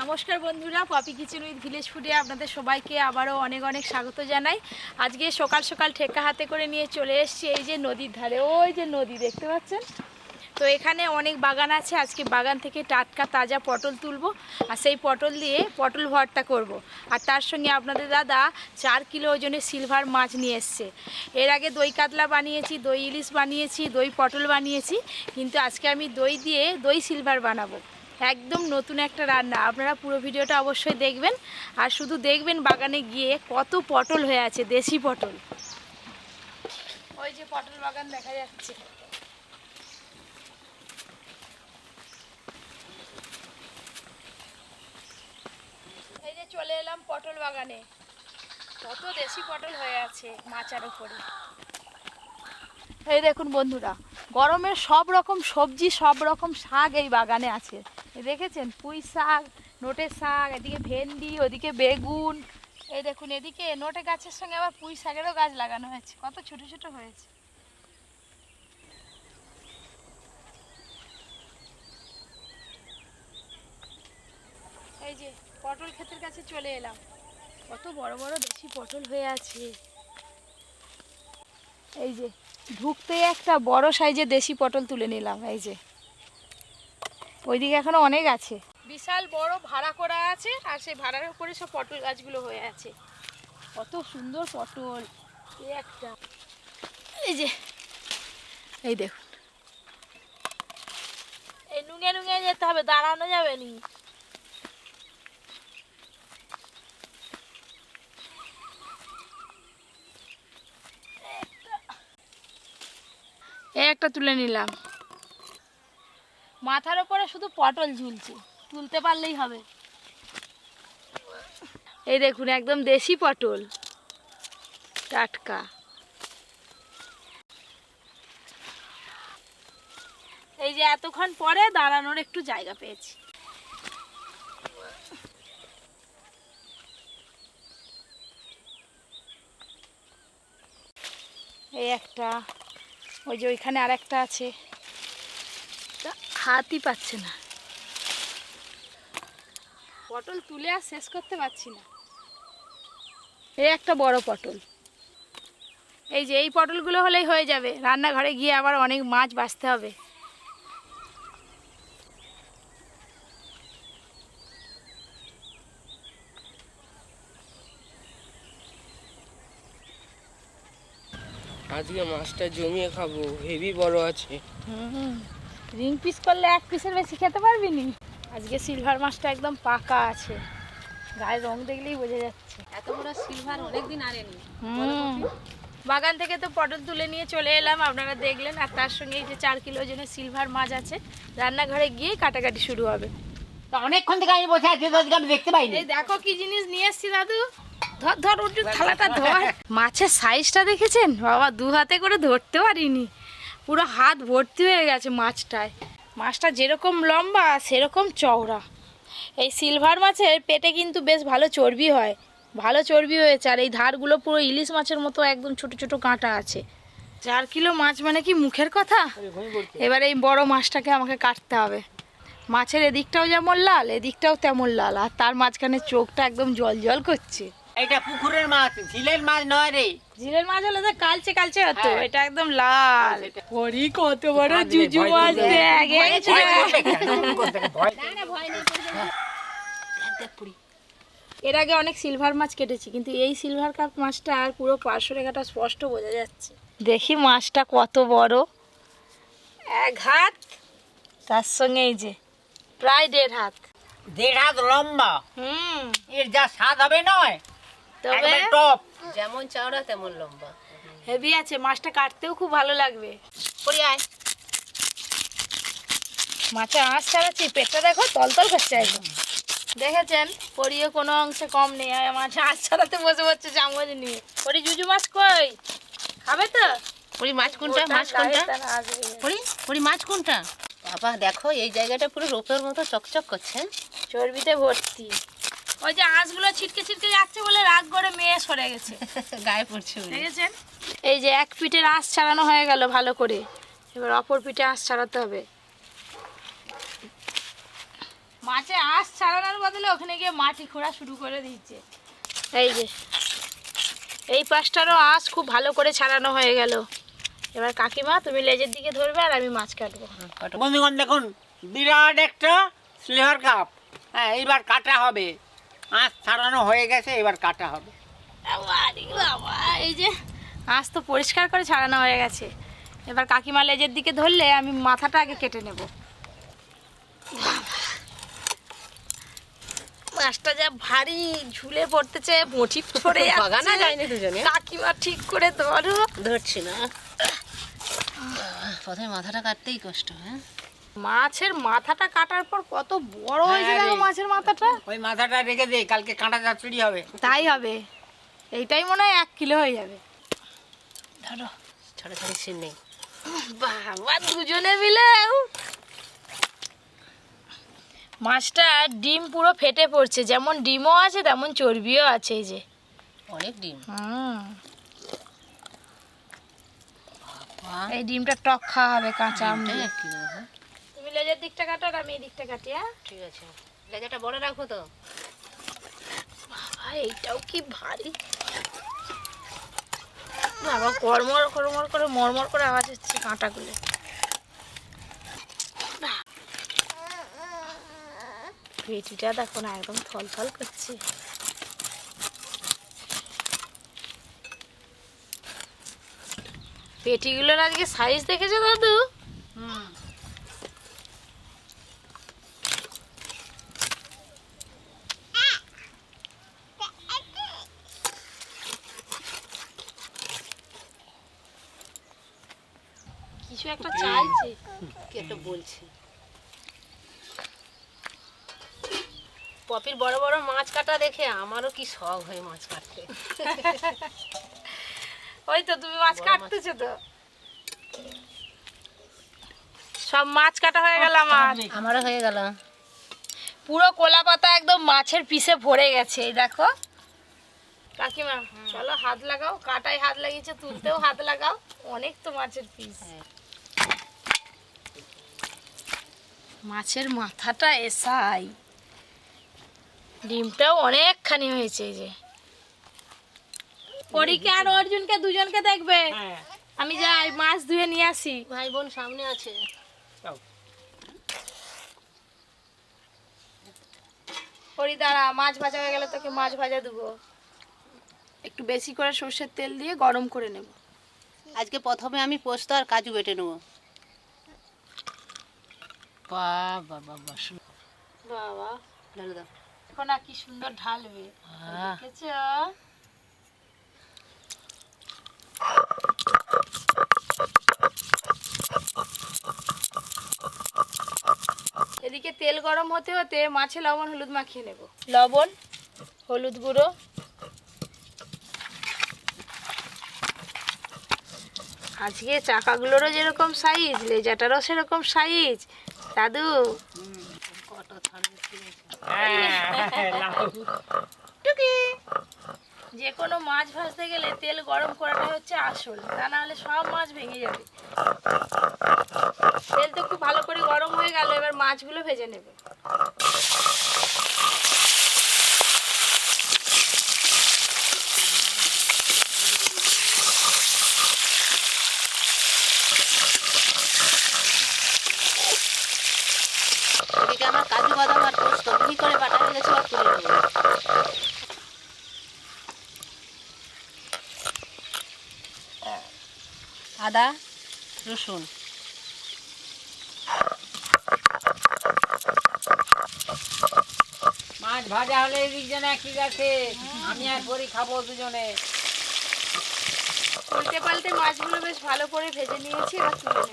নমস্কার বন্ধুরা, poppy kitchen with village ফুডে আপনাদের সবাইকে আবারও অনেক অনেক স্বাগত জানাই। আজকে সকাল সকাল ঠেকা হাতে করে নিয়ে চলে এসেছি এই যে নদীর ধারে। ওই যে নদী দেখতে পাচ্ছেন তো, এখানে অনেক বাগান আছে। আজকে বাগান থেকে টাটকা তাজা পটল তুলবো আর সেই পটল দিয়ে পটল ভর্তা করব। আর তার সঙ্গে আপনাদের দাদা 4 কিলো ওজনের সিলভার মাছ নিয়ে এসছে। এর আগে দই কাতলা বানিয়েছি, দই ইলিশ বানিয়েছি, দই পটল বানিয়েছি, কিন্তু আজকে আমি দই দিয়ে দই সিলভার বানাবো। একদম নতুন একটা রান্না। আপনারা পুরো ভিডিওটা অবশ্যই দেখবেন। আর শুধু দেখবেন বাগানে গিয়ে কত পটল হয়ে আছে, দেশি পটল। ওই যে পটল বাগান দেখা যাচ্ছে। এই যে চলে এলাম পটল বাগানে, কত দেশি পটল হয়ে আছে মাচার উপরে। এই দেখুন বন্ধুরা, গরমের সব রকম সবজি, সব রকম শাক এই বাগানে আছে। দেখেছেন, পুঁই শাক, নোটের শাক, এদিকে ভেন্ডি, ওদিকে বেগুন। এই দেখুন এদিকে নোটে গাছের সঙ্গে আবার পুঁই শাকেরও গাছ লাগানো হয়েছে, কত ছোট ছোট হয়েছে। এই যে পটল ক্ষেতের কাছে চলে এলাম, কত বড় বড় দেশি পটল হয়ে আছে। এই যে ঢুকতে একটা বড় সাইজের দেশি পটল তুলে নিলাম। এই যে ওইদিকে এখনো অনেক আছে, বিশাল বড় ভাড়া করা আছে, আর সেই ভাড়ার উপরে সব পটল গাছগুলো হয়ে আছে। কত সুন্দর পটল। এই একটা, এই যে এই দেখুন, এই নুঙে নুঙে যেতে হবে, দাঁড়ানো যাবে নি। এই একটা তুলে নিলাম। মাথার ওপরে শুধু পটল ঝুলছে, তুলতে পারলেই হবে। এই দেখুন একদম দেশি পটল, টাটকা। এই যে এতক্ষণ পরে দাঁড়ানোর একটু জায়গা পেয়েছি। এই একটা, ওই যে ওইখানে আর একটা আছে, হাতই পাচ্ছে না, পটল তুলে আর শেষ করতে পারছি না। এই একটা বড় পটল। এই যে এই পটলগুলো হলেই হয়ে যাবে, রান্নাঘরে গিয়ে আবার অনেক মাছ বাছতে হবে। আজকে মাছটা জমিয়ে খাবো, হেভি বড় আছে। রিং পিস করলে এক পিসের বেশি খেতে পারবি নি। আজকে সিলভার মাছটা একদম পাকা আছে, গায়ের রং দেখলেই বোঝা যাচ্ছে। এত বড় সিলভার অনেকদিন আনেনি। বাগান থেকে তো পটল তুলে নিয়ে চলে এলাম, আপনারা দেখলেন। আর তার সঙ্গে এই যে 4 কিলো ওজনের সিলভার মাছ আছে, রান্নাঘরে গিয়ে কাটাকাটি শুরু হবে। অনেকক্ষণ থেকে আমি বসে আছি, আমি দেখতে পাইনি। এই দেখো কি জিনিস নিয়ে এসছি দাদু। ধর ধর, উঠু থালাটা ধর। মাছের সাইজটা দেখেছেন বাবা, 2 হাতে করে ধরতে পারিনি, পুরো হাত ভর্তি হয়ে গেছে মাছটায়। মাছটা যেরকম লম্বা সেরকম চওড়া। এই সিলভার মাছের পেটে কিন্তু বেশ ভালো চর্বি হয়, ভালো চর্বি হয়েছে। আর এই ধারগুলো পুরো ইলিশ মাছের মতো একদম ছোট ছোট কাঁটা আছে। 4 কিলো মাছ মানে কি মুখের কথা। এবার এই বড় মাছটাকে আমাকে কাটতে হবে। মাছের এদিকটাও যেমন লাল, এদিকটাও তেমন লাল, আর তার মাঝখানে চোখটা একদম জল জল করছে। এটা পুকুরের মাছ, ঝিলের মাছ নয় রে। ঝিলের মাছ হলে তো কালচে কালচে হতো, এটা একদম লাল। ওরে কত বড় জুজু মাছ দেখ। এর আগে অনেক সিলভার মাছ কেটেছি, কিন্তু এই সিলভার কাপ মাছটা আর পুরো পার্শ্ব রেখাটা স্পষ্ট বোঝা যাচ্ছে। দেখি মাছটা কত বড়, 1 হাত, তার সঙ্গে এই যে প্রায় 1.5 হাত। 1.5 হাত লম্বা। এর যা স্বাদ হবে নয়, তবে টপ। যেমন চওড়া তেমন লম্বা। হেভি আছে মাছটা, কাটতেও খুব ভালো লাগবে। পড়ি আয়। মাছের আঁশ ছাড়াচ্ছি, পেটটা দেখো তলতল করছে একদম। দেখেছেন, পরিয়ে কোনো অংশে কম নেই। আর মাছ আঁশ ছাড়াতে বসে পড়ছে চামচ নিয়ে। পরি জুজু মাছ কই খাবে তো? পরি মাছ কোনটা? মাছ কোনটা? পরি মাছ কোনটা? বাবা দেখো, এই জায়গাটা পুরো রূপের মতো চকচক করছে। চর্বিতে ভর্তি। ওই যে আঁশগুলো ছিটকে ছিটকে যাচ্ছে বলে রাগ করে মেয়ে সরে গেছে, গায়ে পড়ছে। দেখেছেন? এই যে এক পিঠের আঁশ ছাড়ানো হয়ে গেল ভালো করে, এবার অপর পিঠে আঁশ ছাড়াতে হবে। মাছে আঁশ ছাড়ানোর বদলে ওখানে গিয়ে মাটি খোঁড়া শুরু করে দিচ্ছে। এই যে এই পাশটারও আঁশ খুব ভালো করে ছাড়ানো হয়ে গেল। এবার কাকিমা তুমি লেজের দিকে ধরবে আর আমি মাছ কাটবো। বন্ধুগণ দেখুন, বিরাট একটা স্লিভার কাপ। হ্যাঁ, এইবার কাটা হবে। আঁশ ছাড়ানো হয়ে গেছে, এবার কাটা হবে। আরে বাবা, এই যে আঁশ তো পরিষ্কার করে ছাড়ানো হয়ে গেছে। এবার কাকিমা লেজের দিকে ধরলে আমি মাথাটা আগে কেটে নেব। মাছটা যা ভারী, ঝুলে পড়তেছে, মোটিভ ছড়ে বাগানা যাচ্ছে। যায়নি দুজনে। কাকিমা ঠিক করে ধরো। ধরছি না, প্রথমে মাথাটা কাটতেই কষ্ট। হ্যাঁ, মাছের মাথাটা কাটার পর কত বড় হয়েছে হ্যাঁ দেখো রে। মাছের মাথাটা। ওই মাথাটা রেখে দে, কালকে কাঁটা চচ্চড়ি হবে। তাই হবে, এইটাই মনে হয় 1 কিলো হয়ে যাবে। ধরো। ছাড়াছাড়ি সিন নেই। বাবা, দুজনে মিলে মাছটা ডিম পুরো ফেটে পড়ছে। যেমন ডিমও আছে তেমন চর্বিও আছে। এই যে অনেক ডিম। বাহ, এই ডিমটা টক খাওয়া হবে কাঁচা আম ডিমটাই দিয়ে। 1 কিলো। হ্যাঁ, তুমি লেজের দিকটা কাটো আর আমি এই দিকটা কাটি। হ্যাঁ ঠিক আছে। লেজাটা বড় রাখো তো। বাবা, এইটাও কি ভারী। বাবা, কড়মড় কড়মড় করে মরমর করে আওয়াজ হচ্ছে কাঁটাগুলো। পেটিটা দেখো না, একদম থলথল করছে। পেটিগুলোর আজকে সাইজ দেখেছো দাদু? কিছু একটা চাইছে। কি একটা বলছি। পপির বড় বড় মাছ কাটা দেখে আমারও কি শখ হয় মাছ কাটতে। ওই তো তুমি মাছ বড় কাটতেছো তো। সব মাছ কাটা হয়ে গেল আমার। আমারও হয়ে গেল। পুরো কলা পাতা একদম মাছের পিসে ভরে গেছে। এই দেখো কাকিমা, চলো হাত লাগাও। কাটায় হাত লাগিয়েছে, তুলতেও হাত লাগাও। অনেক তো মাছের পিস। হ্যাঁ। মাছের মাথাটা এসাই। ডিমটাও অনেকখানি হয়েছে। এই যে পরীকে আর অর্জুনকে দুজনকে দেখবে। হ্যাঁ, আমি যাই মাছ ধুয়ে নিয়ে আসি। ভাই বোন সামনে আছে। যাও। পরি দাঁড়া, মাছ ভাজা হয়ে গেলে তোকে মাছ ভাজা দেবো। একটু বেশি করে সর্ষের তেল দিয়ে গরম করে নেব। আজকে প্রথমে আমি পোস্ত আর কাজু বেটে নেবো। বাবা বাবা, বাবা, ঢালে দাও। এখন আর কি সুন্দর ঢালবে। আহ, দেখেছ? এদিকে তেল গরম হতে হতে মাছে লবণ হলুদ মাখিয়ে নেব। লবণ, হলুদ গুঁড়ো, আজকে চাকাগুলোরও যেরকম সাইজ, লেজাটারও সেরকম সাইজ। দাদু, কত থাকবে, ঠিক আছে। হ্যাঁ, লাও। যে কোনো মাছ ভাজতে গেলে তেল গরম করাটা হচ্ছে আসল, তা না হলে সব মাছ ভেঙে যাবে। তেল তো খুব ভালো করে গরম হয়ে গেল, এবার মাছগুলো ভেজে নেব। এদিকে আমার কাজু বাদাম আর পোস্ত মিহি করে বাটা হয়ে গেছে, আর তুলে নেবো। আদা রসুন, মাছ ভাজা হলে এদিক জনে ঠিক আছে, আমি আর পরি খাবো দুজনে। উল্টে পাল্টে মাছগুলো বেশ ভালো করে ভেজে নিয়েছি, এবার তুলে নেব।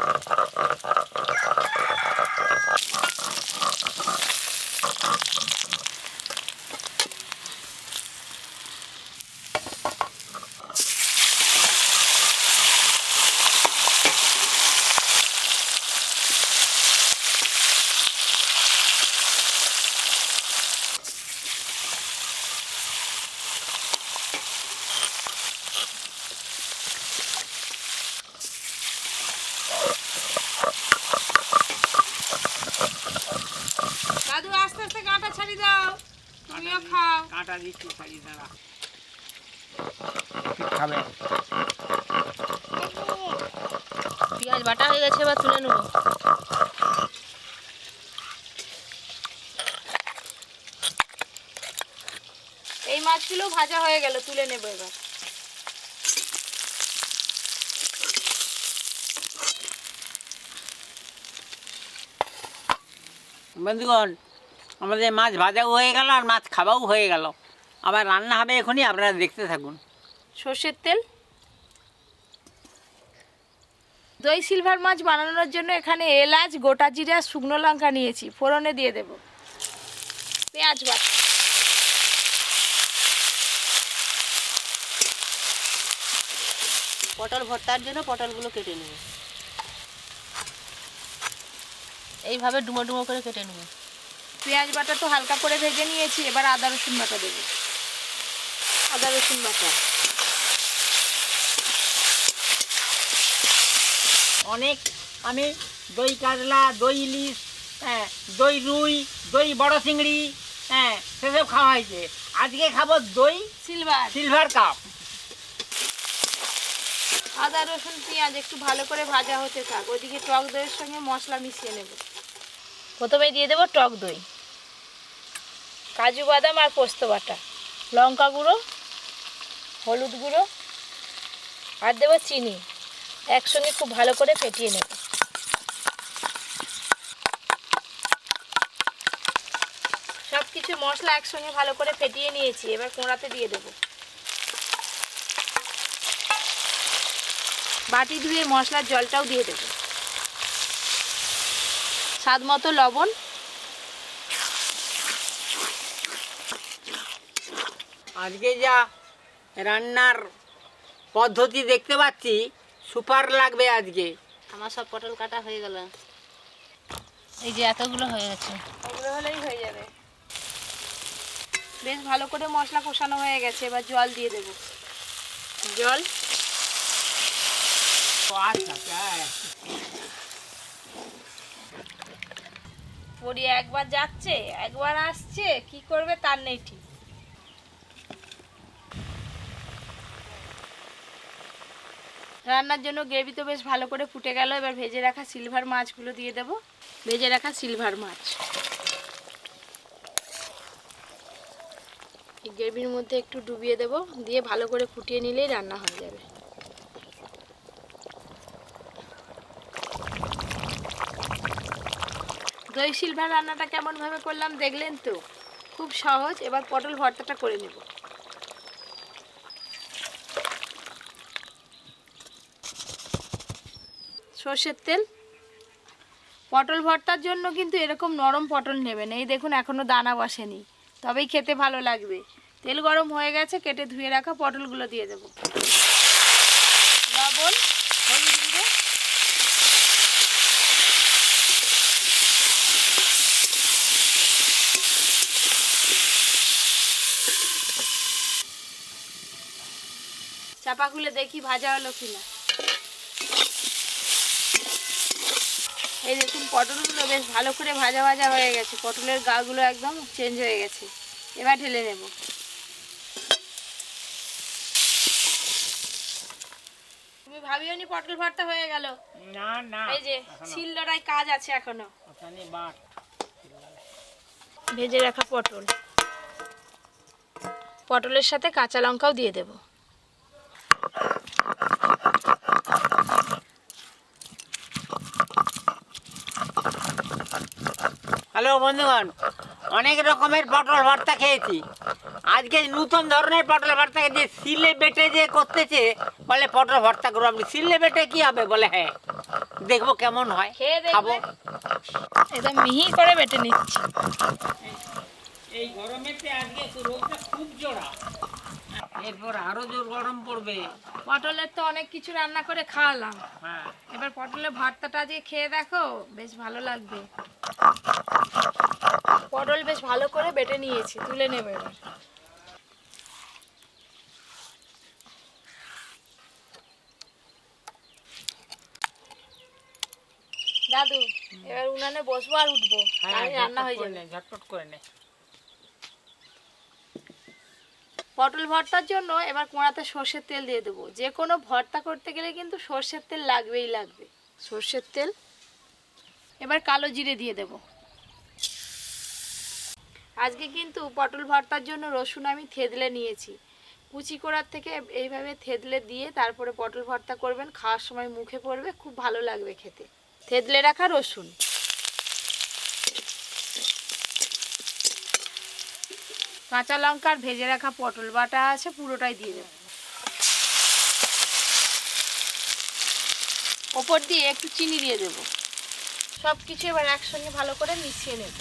ছাড়ি দাও, তুমিও খাও। কাঁটা দিচ্ছি ছাড়ি দাঁড়া খাবে। পেঁয়াজ বাটা হয়ে গেছে, এবার তুলে নেবো। এই মাছগুলো ভাজা হয়ে গেল, তুলে নেবো এবার। বন্ধুগণ, আমাদের মাছ ভাজাও হয়ে গেল আর মাছ খাওয়াও হয়ে গেল। আবার রান্না হবে এখনই, আপনারা দেখতে থাকুন। সর্ষের তেল, দই সিলভার মাছ বানানোর জন্য এখানে এলাচ, গোটা জিরা, শুকনো লঙ্কা নিয়েছি, ফোড়নে দিয়ে দেব। পেঁয়াজ বাটা, পটল ভর্তার জন্য পটলগুলো কেটে নেব, এইভাবে ডুমো ডুমো করে কেটে নেব। পেঁয়াজ বাটা তো হালকা করে ভেজে নিয়েছি, এবার আদা রসুন বাটা দেবো। আদা রসুন বাটা, অনেক আমি দই কাতলা, দই ইলিশ, হ্যাঁ, দই রুই, দই বড় চিংড়ি, হ্যাঁ, সেসব খাওয়া হয়েছে। আজকে খাবো দই সিলভার। Silver cup. আদা রসুন পেঁয়াজ একটু ভালো করে ভাজা হতে থাক, ওইদিকে টক দইয়ের সঙ্গে মশলা মিশিয়ে নেব। প্রথমে দিয়ে দেবো টক দই, কাজু বাদাম আর পোস্ত বাটা, লঙ্কা গুঁড়ো, হলুদ গুঁড়ো আর দেবো চিনি, একসঙ্গে খুব ভালো করে ফেটিয়ে নেব। সব কিছু মশলা একসঙ্গে ভালো করে ফেটিয়ে নিয়েছি, এবার কোঁড়াতে দিয়ে দেবো। বাটি ধুয়ে মশলার জলটাও দিয়ে দেব, স্বাদ মতো লবণ। আজকে যা রান্নার পদ্ধতি দেখতে পাচ্ছি, সুপার লাগবে আজকে। আমার সব পটল কাটা হয়ে গেল, এই যে এতগুলো হয়ে গেছে। ওগুলো হলেই হয়ে যাবে। বেশ ভালো করে মশলা কষানো হয়ে গেছে, এবার জল দিয়ে দেব। জল, পরি একবার যাচ্ছে একবার আসছে, কি করবে তার নেই ঠিক। রান্নার জন্য গ্রেভি তো বেশ ভালো করে ফুটে গেল, এবার ভেজে রাখা সিলভার মাছগুলো দিয়ে দেব। ভেজে রাখা সিলভার মাছ এই গ্রেভির মধ্যে একটু ডুবিয়ে দেব, দিয়ে ভালো করে ফুটিয়ে নিলেই রান্না হয়ে যাবে। দই সিলভার রান্নাটা কেমনভাবে করলাম দেখলেন তো, খুব সহজ। এবার পটল ভর্তাটা করে নেব। সর্ষের তেল, পটল ভর্তার জন্য কিন্তু এরকম নরম পটল নেবেন। এই দেখুন এখনো দানা বসেনি, তবেই খেতে ভালো লাগবে। তেল গরম হয়ে গেছে, কেটে ধুয়ে রাখা পটলগুলো দিয়ে দেব। লবণ, হলুদ গুঁড়ো, চাপা খুলে দেখি ভাজা হলো কিনা। এই দেখুন পটলগুলো বেশ ভালো করে ভাজা ভাজা হয়ে গেছে, পটলের গাগুলো একদম চেঞ্জ হয়ে গেছে। এবার ঢেলে নেব। তুমি ভাবিও নি পটল ভর্তা হয়ে গেল? না না, এই যে শিলনোড়ায় কাজ আছে এখনো। ওখানে বাট ভেজে রাখা পটল, পটলের সাথে কাঁচা লঙ্কাও দিয়ে দেব। হ্যালো বন্ধুগণ, অনেক রকমের পটল ভর্তা খেয়েছি। আজকে নতুন ধরনের পটল ভর্তা যে সিলে বেটে যে করতেছে, বলে পটল ভর্তা করবো। আপনি সিলে বেটে কি হবে? বলে হ্যাঁ, দেখবো কেমন হয়, খেয়ে খাবো। দেখবে, একদম মিহি করে বেটে নিচ্ছি। এই গরমেতে আজকে রোদটা খুব জোড়া, এরপর আরো জোর গরম পড়বে। পটলের তো অনেক কিছু রান্না করে খাওয়ালাম, হ্যাঁ, এবার পটলের ভর্তাটা আজকে খেয়ে দেখো, বেশ ভালো লাগবে। পটল বেশ ভালো করে বেটে নিয়েছি, তুলে নেবে এবার। দাদু, এবার উনানে বসবো আর উঠবো, হ্যাঁ, তাহলে রান্না হয়ে ঝটপট করে যাবে। নে, ঝটপট করে নে। পটল ভর্তার জন্য এবার কড়াতে সর্ষের তেল দিয়ে দেবো। যে কোনো ভর্তা করতে গেলে কিন্তু সর্ষের তেল লাগবেই লাগবে। সর্ষের তেল, এবার কালো জিরে দিয়ে দেব। আজকে কিন্তু পটল ভর্তার জন্য রসুন আমি থেদলে নিয়েছি। কুচি করার থেকে এইভাবে থেদলে দিয়ে তারপরে পটল ভর্তা করবেন, খাওয়ার সময় মুখে পড়বে, খুব ভালো লাগবে খেতে। থেদলে রাখা রসুন, কাঁচা লঙ্কার ভেজে রাখা পটল বাটা আছে, পুরোটাই দিয়ে দেব। ওপর দিয়ে একটু চিনি দিয়ে দেব। সব কিছু এবার একসঙ্গে ভালো করে মিশিয়ে নেব।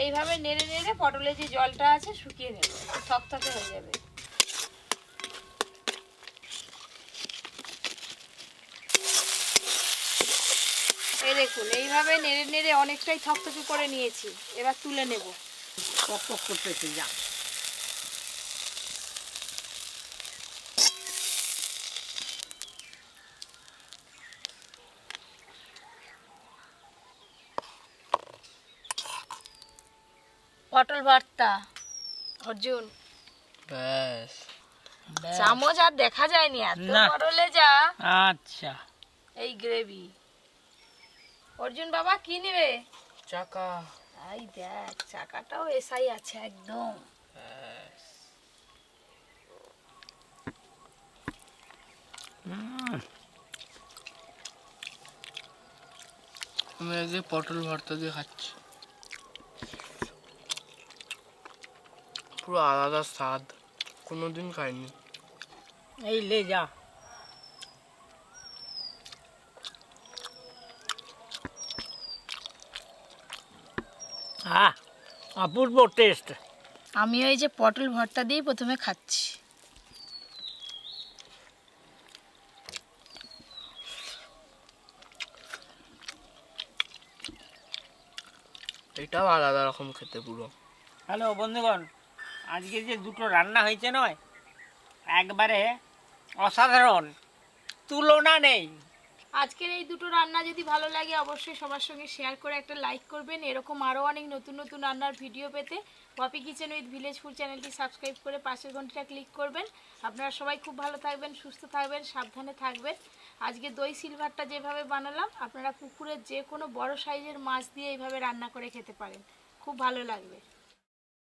এইভাবে নেড়ে নেড়ে পটলের যে জলটা আছে শুকিয়ে নেব, থকথকে হয়ে যাবে। এই দেখুন, এইভাবে নেড়ে নেড়ে অনেকটাই থকথকে করে নিয়েছি। এবার তুলে নেব। পক পক করতেছে যা। পটল ভর্তা অর্জুন, ব্যাস। চামচ আর দেখা যায়নি, এত না। পটলে যা আচ্ছা, এই গ্রেভি। অর্জুন বাবা কি নেবে? চাকা। এই দেখ, চাকাটাও এসাই আছে একদম। আমি আগে পটল ভর্তা দিয়ে খাচ্ছি, পুরো আলাদা স্বাদ, কোনোদিন খাইনি। এই লে যা। অপূর্ব টেস্ট। আমি এই যে পটল ভর্তা দিয়ে প্রথমে খাচ্ছি। এটাও আলাদা রকম খেতে পুরো। হ্যালো বন্ধুগণ, আজকে যে দুটো রান্না হয়েছে নয়, একবারে অসাধারণ, তুলনা নেই। আজকের এই দুটো রান্না যদি ভালো লাগে অবশ্যই সবার সঙ্গে শেয়ার করে একটা লাইক করবেন। এরকম আরও অনেক নতুন নতুন রান্নার ভিডিও পেতে Poppy kitchen with village food চ্যানেলটি সাবস্ক্রাইব করে পাশের ঘন্টিটা ক্লিক করবেন। আপনারা সবাই খুব ভালো থাকবেন, সুস্থ থাকবেন, সাবধানে থাকবেন। আজকে দই সিলভারটা যেভাবে বানালাম, আপনারা পুকুরের যে কোনো বড় সাইজের মাছ দিয়ে এইভাবে রান্না করে খেতে পারেন, খুব ভালো লাগবে।